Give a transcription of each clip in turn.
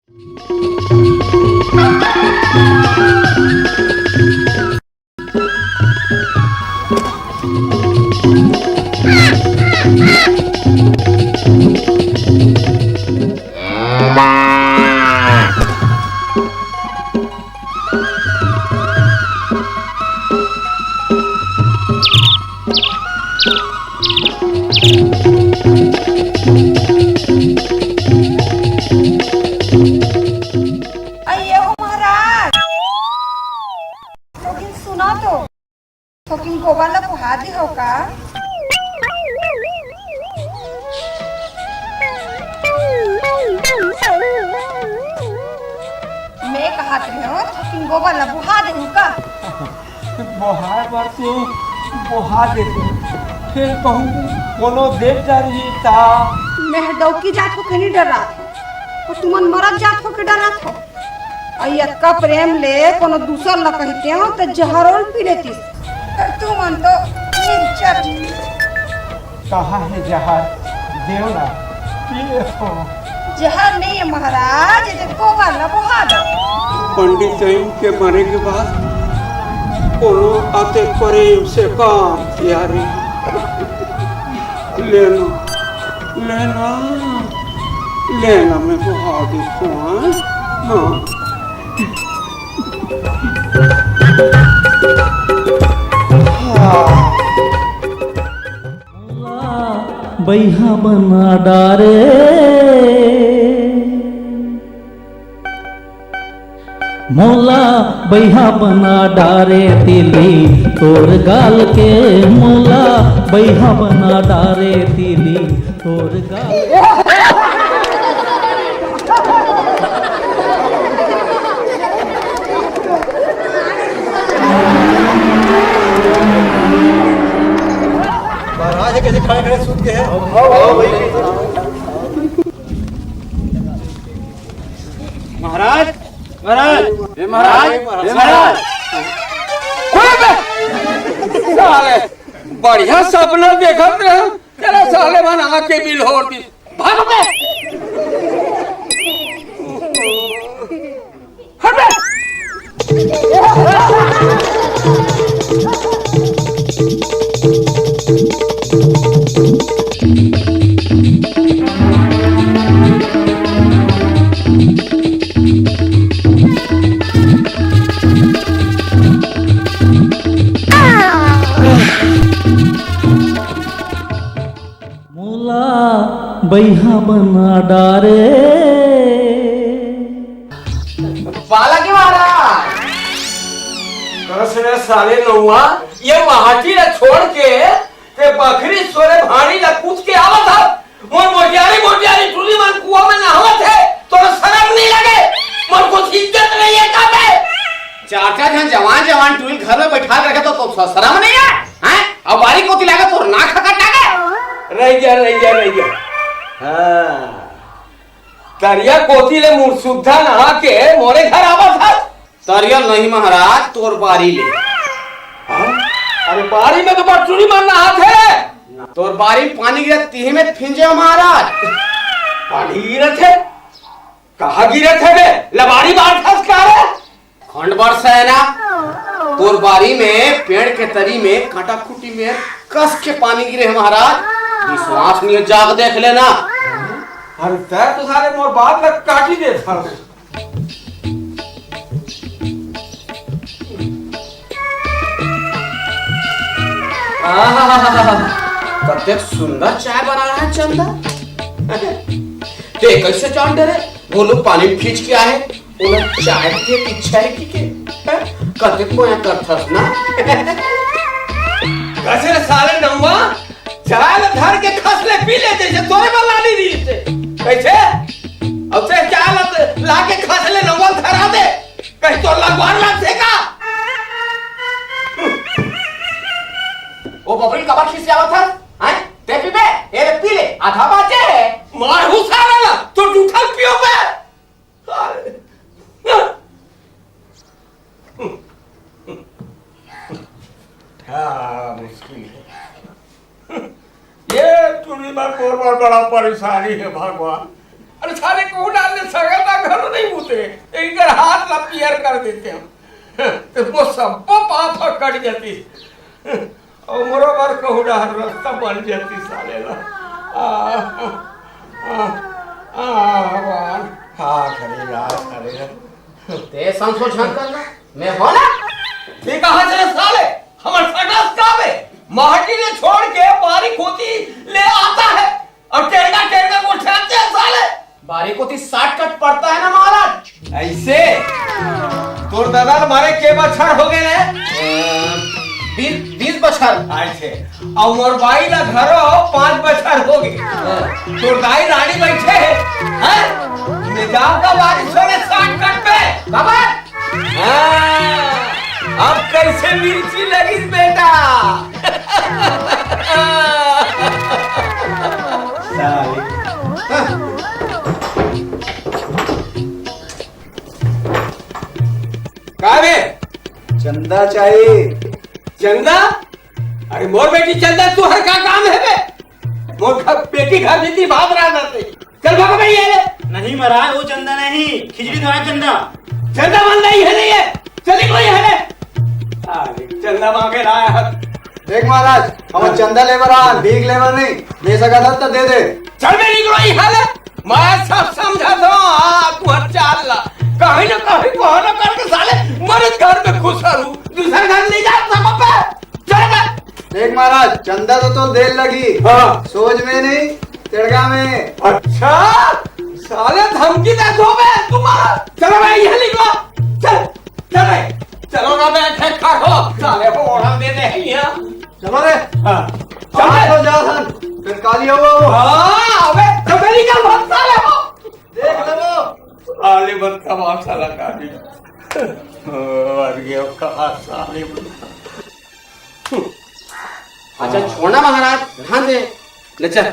अये हो महाराज, लेकिन सुना तो किन गोबाला बुहा दी हो का? मैं कहा हो किन गोबाला बुहा दे हो का? बुहार पर तो बुहा देते फिर कहूँ कोनो देख जा रही था। मैं डौकी जात हो के नहीं डरा तो तुमन मरद जात हो के डरा था। अय्या प्रेम ले कोनो दूसर ल कहते हो तो जहरोल पी लेती। तुमन तो कहा है जहर देव ना पिए हो। जहर नहीं है महाराज, ये गोबाला बुहा दो। पंडित साहब के मरे के बाद कोनो आते प्रेम से काम किया रे। लेना लेना लेना मैं बुहा देता हूँ। हाँ बैहा बना डारे मौला बैहा बना डारे तिली तोर गाल के। मौला बैहा बना डारे तिली तोर गाल। महाराज कैसे खड़े खड़े सूत के हैं? महाराज महाराज महाराज महाराज साले बढ़िया सपना देखत रहे तेरा साले मन आके मिल होती भाग बे हट बे। बैहा बना डारे बाला के महाराज कसरे साले नौवा ये महाटी ने छोड़ के ते बकरी सोरे भाड़ी ला कूद के आवा था। मोर मोटियारी टूली मन कुआं में नहावत है तो शर्म नहीं लगे? मोर को इज्जत नहीं है का बे? चाचा जन जवान टूल घर में बैठा के रखे तो शर्म नहीं है? हैं अब बारी को तिलागा तो ना खकट लागे। रह गया हाँ तरिया कोती ले मुरसुद्धा नहा के मोरे घर आवा था। तरिया नहीं महाराज तोर बारी ले। अरे बारी में तो बटुरी मारना हाथ है। तोर बारी पानी गिरत तीहे में फिंजे महाराज। पानी गिरत है कहाँ गिरत है बे? लबारी बार खस का है खंड बरस है ना। तोर बारी में पेड़ के तरी में कांटा खूटी में कस के पानी गिरे है महाराज। विश्वास नहीं जाग देख लेना। अरे तै तो सारे मोर बात लग काटी दे था। कते सुंदर चाय बना रहा है चंदा। ते कैसे जान डरे वो लोग पानी में खींच के आए उन्हें चाय की इच्छा है कि कते को यहाँ करथस ना। कैसे साले नौवा चाय धर के खसले पी ले जैसे तोरे बल्ला नहीं रही थे कैसे? अब से चाय ला के खसले नौवा धरा दे कहीं तो लगवान लग से का। वो बबरी कबार खींच आवा था हैं ते पी बे ये पी ले आधा बाजे मार हुसारा ना तो दूठल पियो बे। हाँ मुश्किल है ये टूरी में बहुत बड़ा परेशानी है भगवान। अरे साले को डालने सगता घर नहीं मुते एक हाथ ला पियर कर देते हम तो वो सब पाप कट जाती और बरोबर कहू डाल रास्ता बन जाती साले ला भगवान हाँ करेगा ते संशोधन करना मैं हो ना ये कहाँ चले साले हमारे सगास काबे माटी ने छोड़ के बारीक होती ले आता है और टेढ़ा को उठाते हैं साले बारीक होती 60 कट पड़ता है ना महाराज ऐसे तोर दादा हमारे के बछड़ हो गए ने 20 बछड़ ऐसे और मोर बाई ना घरो 5 बछड़ हो गए तोर दाई रानी बैठे हैं निजाम का बारिश होने 60 कट पे खबर अब कैसे मिर्ची लगी बेटा कावे चंदा चाहिए। चंदा अरे मोर बेटी चंदा तू हर का काम है बे मोर बेटी घर देती बात रहा ना चल भागो भाई ये नहीं महाराज वो चंदा नहीं खिचड़ी धोया चंदा। चंदा मान नहीं है नहीं है चली कोई है अरे चंदा मांगे रहा है देख महाराज हम चंदा लेबर आन भीख लेबर नहीं दे सका था तो दे दे। चल मैं निकलो ही हाल मैं सब समझा दो तू हर चाल ला कहीं ना कहीं बहाना करके साले मर्द घर में खुश रहूं दूसरे घर नहीं जा सको पे चल बे देख महाराज चंदा तो देर लगी हाँ सोच में नहीं तिड़गा में। अच्छा साले धमकी दे दो बे तुम्हारा चलो भाई यहाँ निकलो चल चल भाई चलो ना बैठे खाओ साले को ऑर्डर दे दे यहाँ चलो रे चल तो जा सन फिर काली हो वो हाँ अबे चमेली का बहुत साले हो देख ले वो साले बद का बहुत साला काटी और ये का साले अच्छा छोड़ना महाराज ध्यान दे ले चल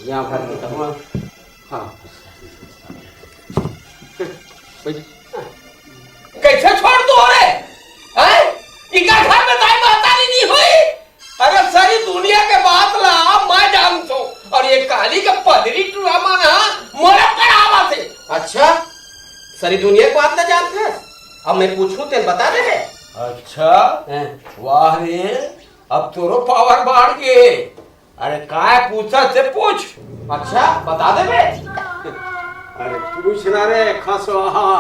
यहाँ भर के कहूँ हाँ कैसे छोड़ दो रे हैं इनका घर में दाई महतारी नहीं हुई अरे सारी दुनिया के बात ला मैं जानता हूँ और ये काली का पदरी ड्रामा ना मोरे पर आवा थे अच्छा सारी दुनिया को आप ना जानते हैं अब मैं पूछूं तेल बता दे है अच्छा वाह रे अब तोरो पावर बढ़ गए अरे काय पूछा से पूछ अच्छा बता दे बे अरे पूछ ना रे खसो हाँ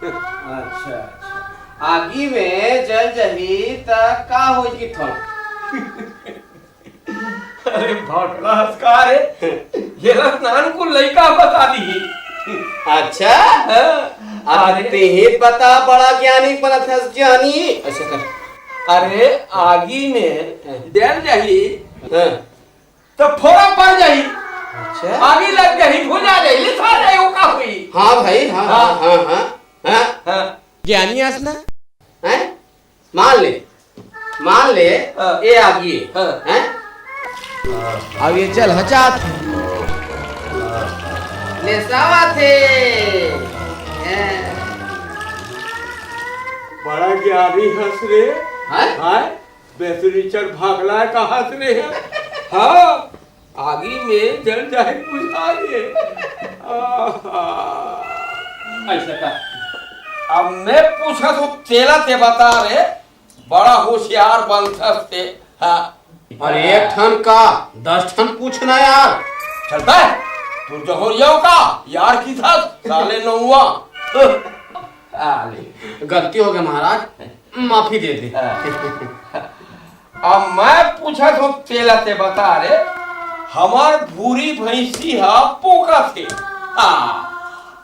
अच्छा अच्छा आगी में जल जही तक का होई की थो अरे भटला हस्कार है ये रत्नान को लड़का बता दी अच्छा अरे ते ही बता बड़ा ज्ञानी बनत है ज्ञानी ऐसे कर अरे आगी में डल जाही हाँ। तो फोड़ा पड़ जाही अच्छा आगी लग जाही भुजा जाही लिखा जाही वो का हुई हाँ भाई हाँ हाँ हाँ हाँ हाँ हाँ ज्ञानी आसना हैं मान ले ये आगी हैं अब ये चल हचात ले सावा थे बड़ा ज्ञानी हंस रे हैं हाय बेसुरीचर भागला का हंस रे है हाँ आगी में जल जाए बुझा ये ऐसा कर अब मैं पूछा तो तेला ते बता रे बड़ा होशियार बंसस थे हाँ और एक ठन का 10 ठन पूछना यार चलता है तू जहोरिया का यार की था साले नौवा गलती हो गई महाराज माफी दे दे अब मैं पूछा तो तेला ते बता रे हमार भूरी भैंसी हा पोका थे हाँ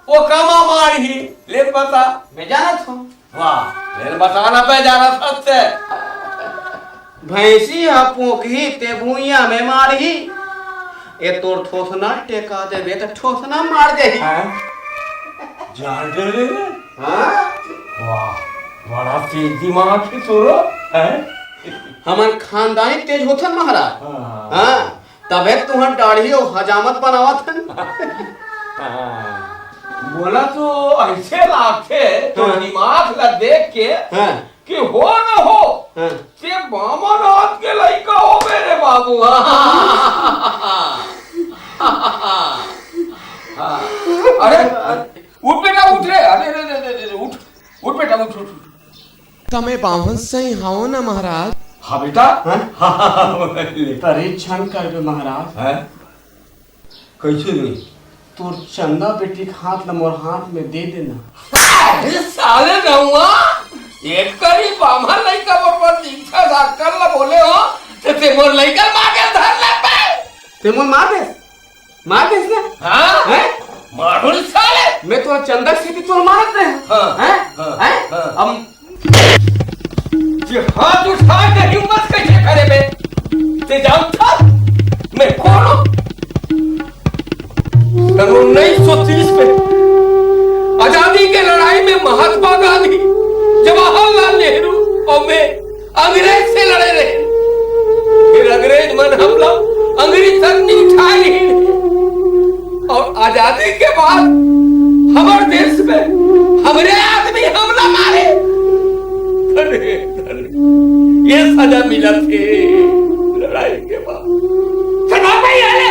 वो कमा मारी ले बता मैं जाना था वाह ले बताना पे जाना सत्य भैंसी हा पोखी ते भूइया में मारही ये तोर ठोसना टेका देबे तो ठोसना मार दे जान दे रे हाँ वाह बड़ा तेज दिमाग की तोरो है हमार खानदानी तेज होथन महाराज हाँ। हाँ तबे तुहर दाढ़ी और हजामत बनावत हन बोला तो ऐसे लाखे तो हाँ। दिमाग ला देख के हाँ कि हो न हो हाँ ते बामनाथ के लड़का हो मेरे बाबू तमे बामन से हाओ ना महाराज। हाँ बेटा परीक्षण कर दो महाराज। है कैसे नहीं तोर चंदा बेटी के हाथ न मोर हाथ में दे देना। अरे साले रहुआ एक करी बामर लइका बरोबर दीक्षा कर ला बोले हो ते मोर लइका मागे धर ले पे ते मोर मार दे ना। हां हैं मारुल साले मैं तो चंदा सीटी तोर मारत रहे। हाँ, हैं हम ये हाथ उठा के हिम्मत कैसे करे बे ते जानता मैं कौन हूं। सन 1930 में आजादी के लड़ाई में महात्मा गांधी जवाहरलाल नेहरू और मैं अंग्रेज से लड़े रहे। फिर अंग्रेज मन हमला अंग्रेज तक नहीं उठाए नहीं और आजादी के बाद हमारे देश में हमारे आदमी हमला मारे। अरे ये सजा मिला थे लड़ाई के बाद। चलो भाई आले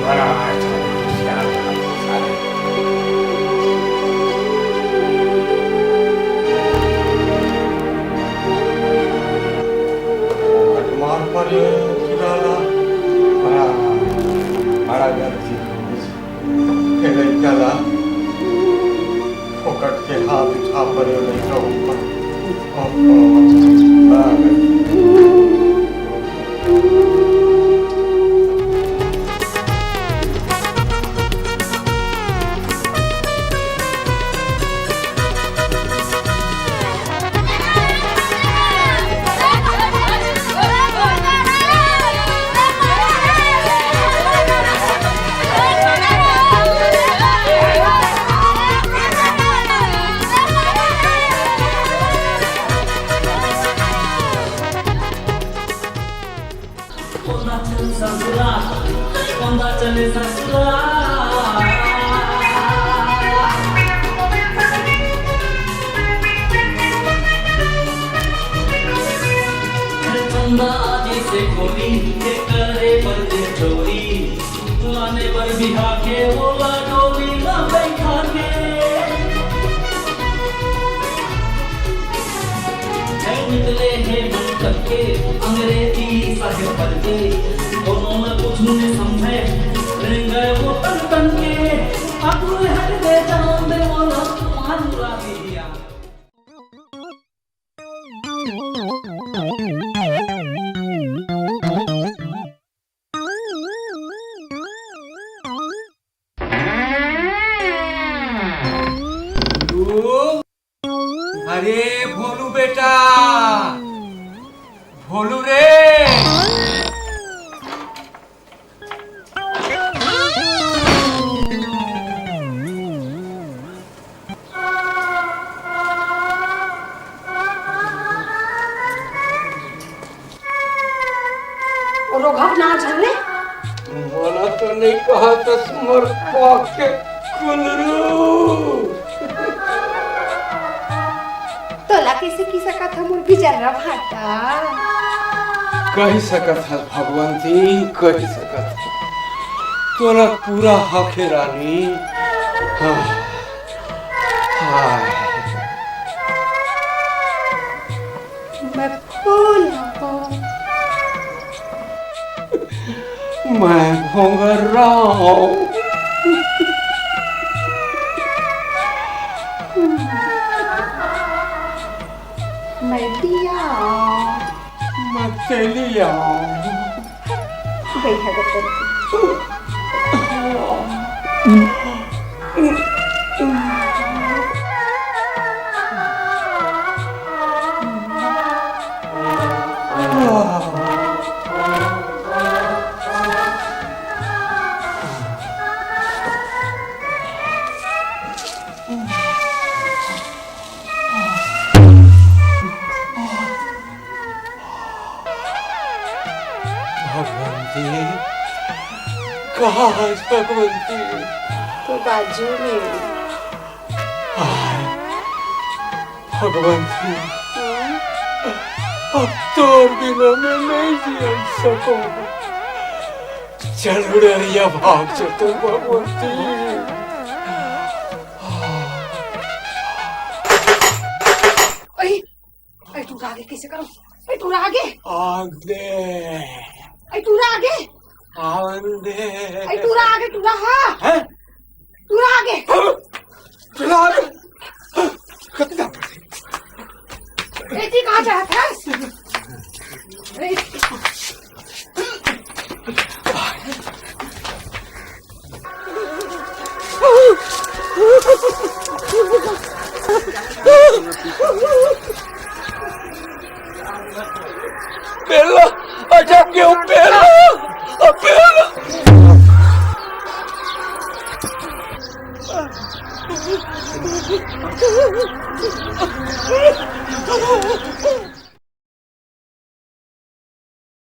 बड़ा फोकट के हाथ उठा पड़े लड़का ऊपर। निकले हैं बन करके अंग्रेजी साहिब पढ़ के दोनों में कुछ नहीं समझे रह गए वो तन तन के अपने हट दे जान दे वो मानुरा दिया। अरे भोलू बेटा भोलू रे रोघव ना चलने बोला तो नहीं कहा तो सुमर पाक के कुलरू तोला कैसे की सका था मोर बिचारा भाटा कही सकत है भगवान जी कही सकत है तोरा पूरा हक है रानी। हाँ हाँ मैं फूल हूँ मैं भोंगरा हूँ मैं दिया मैं तेलिया बैठा कर भगवंती कहाँ है भगवंती तो बाजू में भगवंती अब तोर बिना मैं नहीं जी सकूंगा। चल रे भाग चल भगवंती आगे कैसे करो ए तूरा आगे आगे ए तूरा आगे आंदे ए तूरा आगे तूरा हाँ हैं तूरा आगे चला कितना ए जी कहाँ जा रहा था ए, बेला अच्छा क्यों बेला बेला